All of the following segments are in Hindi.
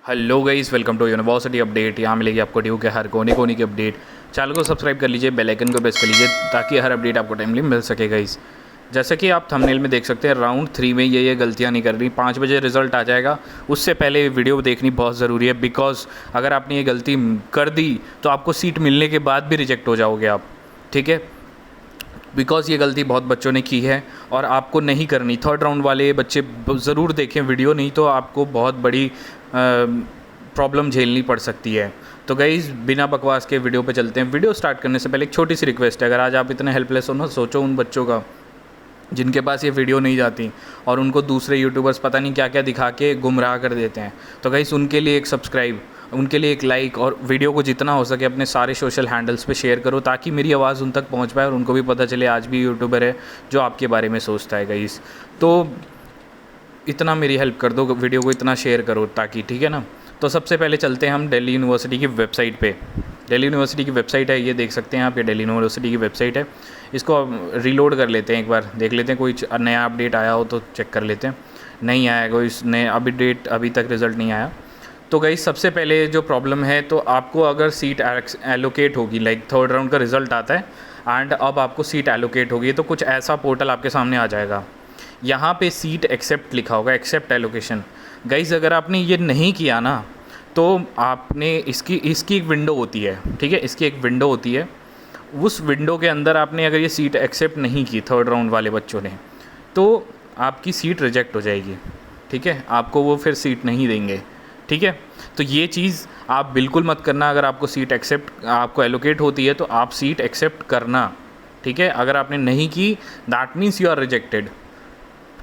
Hello guys, welcome to university update. यहाँ मिलेगी आपको ड्यू के हर कोने कोने की अपडेट। चैनल को सब्सक्राइब कर लीजिए, बेल आइकन को प्रेस कर लीजिए ताकि हर अपडेट आपको टाइमली मिल सके गाइस। जैसे कि आप थंबनेल में देख सकते हैं, राउंड 3 में ये गलतियाँ नहीं कर रही। 5 बजे रिजल्ट आ जाएगा, उससे पहले वीडियो देखनी बहुत ज़रूरी है। बिकॉज अगर आपने ये गलती कर दी तो आपको सीट मिलने के बाद भी रिजेक्ट हो जाओगे आप, ठीक है। बिकॉज़ ये गलती बहुत बच्चों ने की है और आपको नहीं करनी। थर्ड राउंड वाले बच्चे ज़रूर देखें वीडियो, नहीं तो आपको बहुत बड़ी प्रॉब्लम झेलनी पड़ सकती है। तो गाइज़, बिना बकवास के वीडियो पे चलते हैं। वीडियो स्टार्ट करने से पहले एक छोटी सी रिक्वेस्ट है, अगर आज आप इतने हेल्पलेस हो ना, सोचो उन बच्चों का जिनके पास ये वीडियो नहीं जाती और उनको दूसरे यूट्यूबर्स पता नहीं क्या क्या दिखा के गुमराह कर देते हैं। तो गाइज़, उनके लिए एक सब्सक्राइब, उनके लिए एक लाइक और वीडियो को जितना हो सके अपने सारे सोशल हैंडल्स पे शेयर करो ताकि मेरी आवाज़ उन तक पहुंच पाए और उनको भी पता चले आज भी यूट्यूबर है जो आपके बारे में सोचता है गाइज़। तो इतना मेरी हेल्प कर दो, वीडियो को इतना शेयर करो ताकि, ठीक है ना। तो सबसे पहले चलते हैं हम दिल्ली यूनिवर्सिटी की वेबसाइट पे। दिल्ली यूनिवर्सिटी की वेबसाइट है, ये देख सकते हैं आप, ये दिल्ली यूनिवर्सिटी की वेबसाइट है। इसको रीलोड कर लेते हैं, एक बार देख लेते हैं कोई नया अपडेट आया हो तो चेक कर लेते हैं। नहीं आया कोई नया अपडेट, अभी तक रिज़ल्ट नहीं आया। तो गाइस, सबसे पहले जो प्रॉब्लम है, तो आपको अगर सीट एलोकेट होगी, लाइक थर्ड राउंड का रिज़ल्ट आता है एंड अब आपको सीट एलोकेट होगी, तो कुछ ऐसा पोर्टल आपके सामने आ जाएगा। यहाँ पे सीट एक्सेप्ट लिखा होगा, एक्सेप्ट एलोकेशन। गाइस, अगर आपने ये नहीं किया ना, तो आपने इसकी एक विंडो होती है, ठीक है, इसकी एक विंडो होती है। उस विंडो के अंदर आपने अगर ये सीट एक्सेप्ट नहीं की थर्ड राउंड वाले बच्चों ने, तो आपकी सीट रिजेक्ट हो जाएगी, ठीक है। आपको वो फिर सीट नहीं देंगे, ठीक है। तो ये चीज़ आप बिल्कुल मत करना। अगर आपको सीट एक्सेप्ट आपको एलोकेट होती है तो आप सीट एक्सेप्ट करना, ठीक है। अगर आपने नहीं की, that means you are rejected,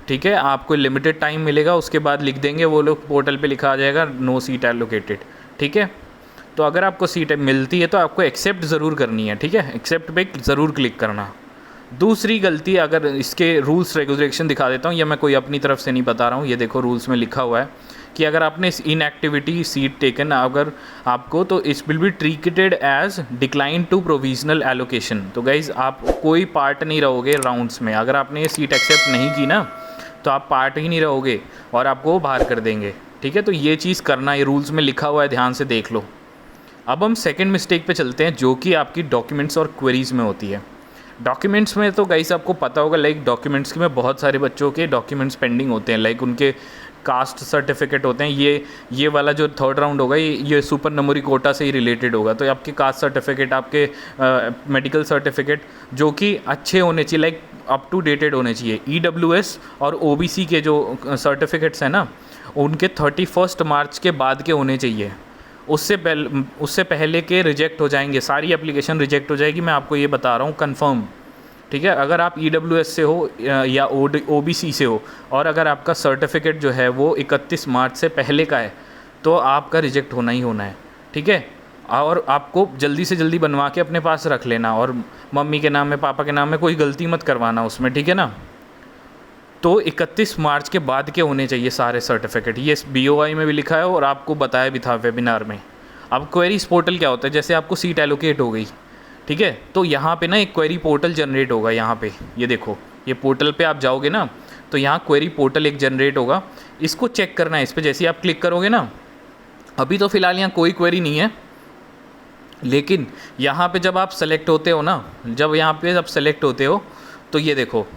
ठीक है। आपको लिमिटेड टाइम मिलेगा, उसके बाद लिख देंगे वो लोग, पोर्टल पे लिखा आ जाएगा नो सीट एलोकेटेड, ठीक है। तो अगर आपको सीट मिलती है तो आपको एक्सेप्ट ज़रूर करनी है, ठीक है। एक्सेप्ट पे ज़रूर क्लिक करना। दूसरी गलती, अगर इसके रूल्स रेगुलेशन दिखा देता हूँ, या मैं कोई अपनी तरफ से नहीं बता रहा हूँ, ये देखो रूल्स में लिखा हुआ है कि अगर आपने इनएक्टिविटी सीट टेकन अगर आपको, तो इस will be treated as decline to provisional allocation. तो गाइज़, आप कोई पार्ट नहीं रहोगे राउंड्स में। अगर आपने ये सीट एक्सेप्ट नहीं की ना, तो आप पार्ट ही नहीं रहोगे और आपको बाहर कर देंगे, ठीक है। तो ये चीज़ करना, ये रूल्स में लिखा हुआ है, ध्यान से देख लो। अब हम सेकंड मिस्टेक पे चलते हैं, जो कि आपकी डॉक्यूमेंट्स और क्वेरीज़ में होती है। डॉक्यूमेंट्स में तो गाइस आपको पता होगा, लाइक डॉक्यूमेंट्स में बहुत सारे बच्चों के डॉक्यूमेंट्स पेंडिंग होते हैं, लाइक उनके कास्ट सर्टिफिकेट होते हैं। ये वाला जो थर्ड राउंड होगा, ये सुपर नंबरी कोटा से ही रिलेटेड होगा। तो आपके कास्ट सर्टिफिकेट, आपके मेडिकल सर्टिफिकेट जो कि अच्छे होने चाहिए, लाइक अप टू डेटेड होने चाहिए। EWS और OBC के जो सर्टिफिकेट्स हैं ना, उनके 31 मार्च के बाद के होने चाहिए। उससे पहले के रिजेक्ट हो जाएंगे, सारी एप्लीकेशन रिजेक्ट हो जाएगी। मैं आपको ये बता रहा हूँ कंफर्म, ठीक है। अगर आप EWS से हो या OBC से हो और अगर आपका सर्टिफिकेट जो है वो 31 मार्च से पहले का है, तो आपका रिजेक्ट होना ही होना है, ठीक है। और आपको जल्दी से जल्दी बनवा के अपने पास रख लेना, और मम्मी के नाम में, पापा के नाम में कोई गलती मत करवाना उसमें, ठीक है ना। तो 31 मार्च के बाद के होने चाहिए सारे सर्टिफिकेट। ये BOI में भी लिखा है और आपको बताया भी था वेबिनार में। अब क्वेरीज पोर्टल क्या होता है, जैसे आपको सीट एलोकेट हो गई, ठीक है, तो यहाँ पे ना एक क्वेरी पोर्टल जनरेट होगा। यहाँ पे ये देखो, ये पोर्टल पे आप जाओगे ना, तो यहाँ क्वेरी पोर्टल एक जनरेट होगा। इसको चेक करना है, इस पर जैसे ही आप क्लिक करोगे ना, अभी तो फ़िलहाल यहाँ कोई क्वेरी नहीं है, लेकिन यहाँ पे जब आप सेलेक्ट होते हो ना, जब यहाँ पे जब सेलेक्ट होते हो, तो ये देखो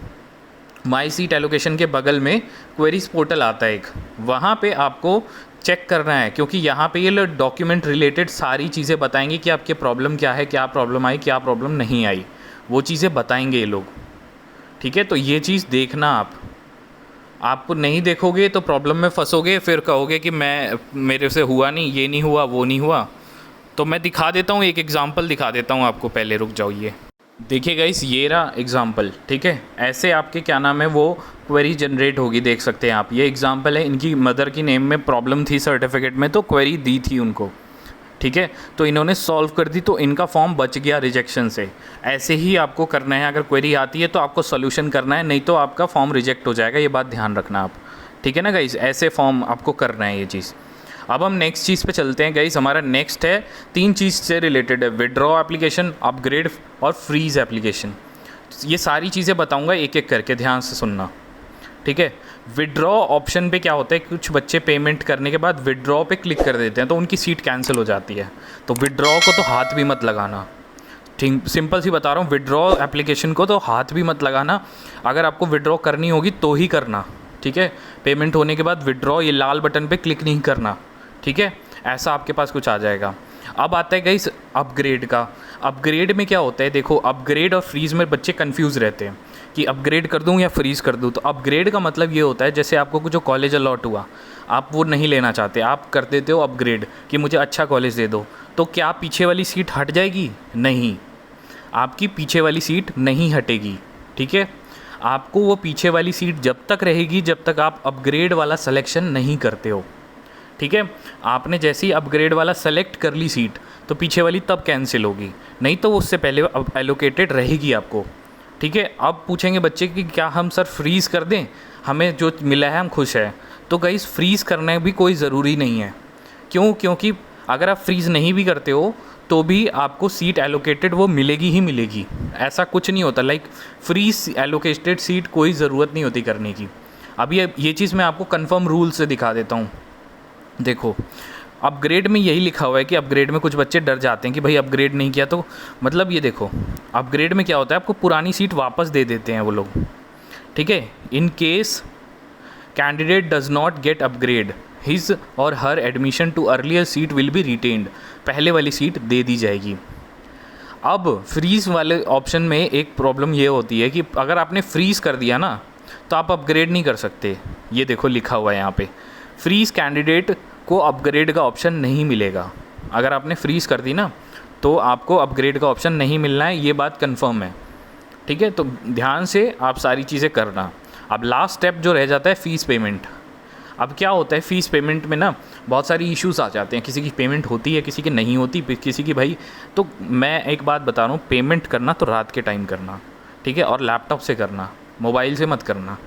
माई सीट एलोकेशन के बगल में क्वेरीज पोर्टल आता है एक, वहाँ पे आपको चेक करना है, क्योंकि यहाँ पे ये डॉक्यूमेंट रिलेटेड सारी चीज़ें बताएंगे कि आपके प्रॉब्लम क्या है, क्या प्रॉब्लम आई, क्या प्रॉब्लम नहीं आई, वो चीज़ें बताएंगे ये लोग, ठीक है। तो ये चीज़ देखना आप नहीं देखोगे तो प्रॉब्लम में फंसोगे, फिर कहोगे कि मेरे से हुआ नहीं, ये नहीं हुआ, वो नहीं हुआ। तो मैं दिखा देता हूँ, एक एग्जांपल दिखा देता हूँ आपको, पहले रुक जाओ। ये देखिए गाइस, ये रहा एग्जांपल, ठीक है। ऐसे आपके क्या नाम है वो क्वेरी जनरेट होगी, देख सकते हैं आप। ये एग्जांपल है, इनकी मदर की नेम में प्रॉब्लम थी सर्टिफिकेट में, तो क्वेरी दी थी उनको, ठीक है। तो इन्होंने सॉल्व कर दी, तो इनका फॉर्म बच गया रिजेक्शन से। ऐसे ही आपको करना है, अगर क्वेरी आती है तो आपको सोल्यूशन करना है, नहीं तो आपका फॉर्म रिजेक्ट हो जाएगा। ये बात ध्यान रखना आप, ठीक है ना गाइस। ऐसे फॉर्म आपको करना है ये चीज़। अब हम नेक्स्ट चीज़ पे चलते हैं गाइस। हमारा नेक्स्ट है 3 चीज़ से रिलेटेड है, विड्रॉ एप्लीकेशन, अपग्रेड और फ्रीज़ एप्लीकेशन। ये सारी चीज़ें बताऊंगा एक एक करके, ध्यान से सुनना, ठीक है। विड्रॉ ऑप्शन पे क्या होता है, कुछ बच्चे पेमेंट करने के बाद विड्रॉ पे क्लिक कर देते हैं तो उनकी सीट कैंसिल हो जाती है। तो विड्रॉ को तो हाथ भी मत लगाना, ठीक, सिंपल सी बता रहा हूँ, विड्रॉ एप्लीकेशन को तो हाथ भी मत लगाना। अगर आपको विड्रॉ करनी होगी तो ही करना, ठीक है। पेमेंट होने के बाद विड्रॉ ये लाल बटन पे क्लिक नहीं करना, ठीक है। ऐसा आपके पास कुछ आ जाएगा। अब आता है गाइस अपग्रेड का। अपग्रेड में क्या होता है, देखो अपग्रेड और फ्रीज़ में बच्चे कंफ्यूज रहते हैं कि अपग्रेड कर दूं या फ्रीज़ कर दूं। तो अपग्रेड का मतलब ये होता है जैसे आपको जो कॉलेज अलॉट हुआ, आप वो नहीं लेना चाहते, आप कर देते हो अपग्रेड कि मुझे अच्छा कॉलेज दे दो, तो क्या पीछे वाली सीट हट जाएगी? नहीं, आपकी पीछे वाली सीट नहीं हटेगी, ठीक है। आपको वो पीछे वाली सीट जब तक रहेगी जब तक आप अपग्रेड वाला सिलेक्शन नहीं करते हो, ठीक है। आपने जैसे ही अपग्रेड वाला सेलेक्ट कर ली सीट तो पीछे वाली तब कैंसिल होगी, नहीं तो वो उससे पहले एलोकेटेड रहेगी आपको, ठीक है। अब पूछेंगे बच्चे कि क्या हम सर फ्रीज़ कर दें, हमें जो मिला है हम खुश हैं। तो गाइस फ्रीज़ करना भी कोई ज़रूरी नहीं है। क्यों? क्योंकि अगर आप फ्रीज़ नहीं भी करते हो तो भी आपको सीट एलोकेटेड वो मिलेगी ही मिलेगी, ऐसा कुछ नहीं होता। लाइक फ्रीज एलोकेटेड सीट कोई ज़रूरत नहीं होती करने की। अभी ये चीज़ मैं आपको कंफर्म रूल से दिखा देता हूँ। देखो अपग्रेड में यही लिखा हुआ है कि अपग्रेड में कुछ बच्चे डर जाते हैं कि भाई अपग्रेड नहीं किया तो मतलब, ये देखो अपग्रेड में क्या होता है, आपको पुरानी सीट वापस दे देते हैं वो लोग, ठीक है। In case candidate does not get upgrade his और her admission to earlier seat will be retained, पहले वाली सीट दे दी जाएगी। अब फ्रीज़ वाले ऑप्शन में एक प्रॉब्लम ये होती है कि अगर आपने फ्रीज़ कर दिया ना तो आप अपग्रेड नहीं कर सकते। ये देखो लिखा हुआ है यहाँ पे, फ्रीज़ कैंडिडेट को अपग्रेड का ऑप्शन नहीं मिलेगा। अगर आपने फ्रीज़ कर दी ना तो आपको अपग्रेड का ऑप्शन नहीं मिलना है, ये बात कंफर्म है, ठीक है। तो ध्यान से आप सारी चीज़ें करना। अब लास्ट स्टेप जो रह जाता है फ़ीस पेमेंट। अब क्या होता है फ़ीस पेमेंट में ना बहुत सारी इश्यूज़ आ जाते हैं, किसी की पेमेंट होती है, किसी की नहीं होती, किसी की भाई। तो मैं एक बात बता रहा हूँ, पेमेंट करना तो रात के टाइम करना, ठीक है, और लैपटॉप से करना, मोबाइल से मत करना।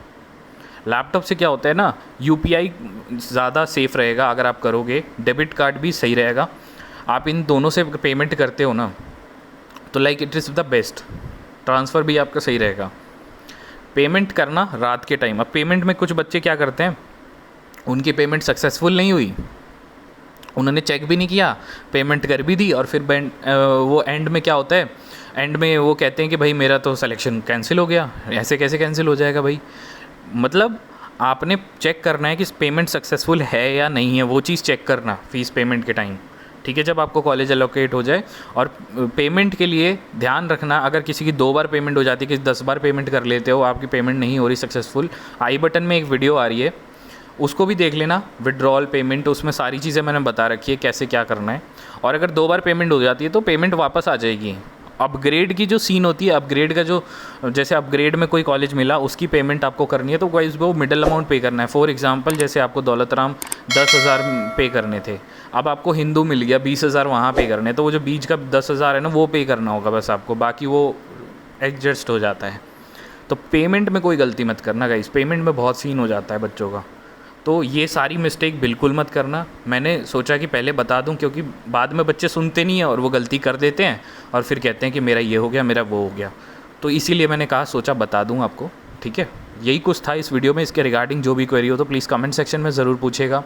लैपटॉप से क्या होता है ना, यूपीआई ज़्यादा सेफ़ रहेगा अगर आप करोगे, डेबिट कार्ड भी सही रहेगा। आप इन दोनों से पेमेंट करते हो ना तो like it is the best, transfer भी आपका सही रहेगा। पेमेंट करना रात के टाइम। अब पेमेंट में कुछ बच्चे क्या करते हैं, उनकी पेमेंट सक्सेसफुल नहीं हुई, उन्होंने चेक भी नहीं किया, पेमेंट कर भी दी, और फिर वो एंड में क्या होता है, एंड में वो कहते हैं कि भाई मेरा तो सिलेक्शन कैंसिल हो गया। ऐसे कैसे कैंसिल हो जाएगा भाई? मतलब आपने चेक करना है कि पेमेंट सक्सेसफुल है या नहीं है, वो चीज़ चेक करना फ़ीस पेमेंट के टाइम, ठीक है, जब आपको कॉलेज एलोकेट हो जाए। और पेमेंट के लिए ध्यान रखना, अगर किसी की 2 बार पेमेंट हो जाती है, किसी 10 बार पेमेंट कर लेते हो, आपकी पेमेंट नहीं हो रही सक्सेसफुल, आई बटन में एक वीडियो आ रही है, उसको भी देख लेना, विड्रॉल पेमेंट, उसमें सारी चीज़ें मैंने बता रखी है कैसे क्या करना है। और अगर 2 बार पेमेंट हो जाती है तो पेमेंट वापस आ जाएगी। अपग्रेड की जो सीन होती है, अपग्रेड का जो, जैसे अपग्रेड में कोई कॉलेज मिला उसकी पेमेंट आपको करनी है तो कोई उसको मिडिल अमाउंट पे करना है। फॉर एग्जांपल जैसे आपको दौलतराम 10,000 पे करने थे, अब आपको हिंदू मिल गया 20,000 वहाँ पे करने, तो वो जो बीच का 10,000 है ना वो पे करना होगा बस आपको, बाकी वो एडजस्ट हो जाता है। तो पेमेंट में कोई गलती मत करना गाइस, पेमेंट में बहुत सीन हो जाता है बच्चों का। तो ये सारी मिस्टेक बिल्कुल मत करना। मैंने सोचा कि पहले बता दूं क्योंकि बाद में बच्चे सुनते नहीं हैं और वो गलती कर देते हैं और फिर कहते हैं कि मेरा ये हो गया, मेरा वो हो गया। तो इसीलिए मैंने कहा सोचा बता दूं आपको, ठीक है। यही कुछ था इस वीडियो में। इसके रिगार्डिंग जो भी क्वेरी हो तो प्लीज़ कमेंट सेक्शन में ज़रूर पूछेगा।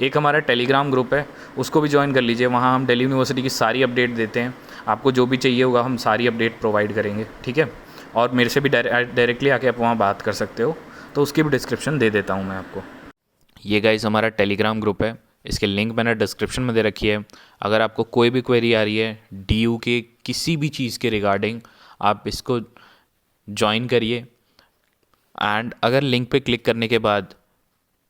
एक हमारा टेलीग्राम ग्रुप है, उसको भी ज्वाइन कर लीजिए, वहाँ हम दिल्ली यूनिवर्सिटी की सारी अपडेट देते हैं। आपको जो भी चाहिए होगा हम सारी अपडेट प्रोवाइड करेंगे, ठीक है। और मेरे से भी डायरेक्टली आके आप वहाँ बात कर सकते हो, तो उसकी भी डिस्क्रिप्शन दे देता हूँ मैं आपको। ये गाइस हमारा टेलीग्राम ग्रुप है, इसके लिंक मैंने डिस्क्रिप्शन में दे रखी है। अगर आपको कोई भी क्वेरी आ रही है डीयू के किसी भी चीज़ के रिगार्डिंग, आप इसको ज्वाइन करिए। एंड अगर लिंक पे क्लिक करने के बाद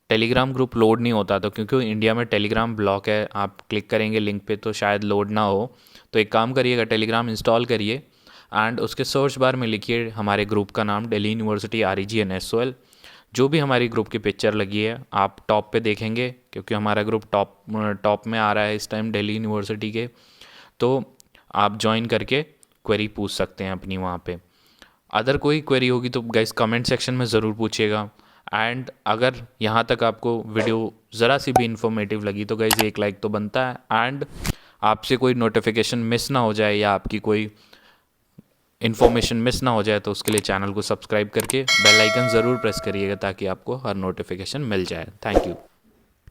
टेलीग्राम ग्रुप लोड नहीं होता तो क्योंकि इंडिया में टेलीग्राम ब्लॉक है, आप क्लिक करेंगे लिंक पे तो शायद लोड ना हो, तो एक काम करिएगा, टेलीग्राम इंस्टॉल करिए एंड उसके सर्च बार में लिखिए हमारे ग्रुप का नाम दिल्ली यूनिवर्सिटी REGNSOL। जो भी हमारी ग्रुप की पिक्चर लगी है आप टॉप पे देखेंगे क्योंकि हमारा ग्रुप टॉप में आ रहा है इस टाइम दिल्ली यूनिवर्सिटी के, तो आप ज्वाइन करके क्वेरी पूछ सकते हैं अपनी वहाँ पे। अदर कोई क्वेरी होगी तो गाइस कमेंट सेक्शन में ज़रूर पूछिएगा। एंड अगर यहाँ तक आपको वीडियो ज़रा सी भी इन्फॉर्मेटिव लगी तो गाइस एक लाइक तो बनता है। एंड आपसे कोई नोटिफिकेशन मिस ना हो जाए या आपकी कोई इन्फॉर्मेशन मिस ना हो जाए तो उसके लिए चैनल को सब्सक्राइब करके बेल आइकन ज़रूर प्रेस करिएगा ताकि आपको हर नोटिफिकेशन मिल जाए। Thank you.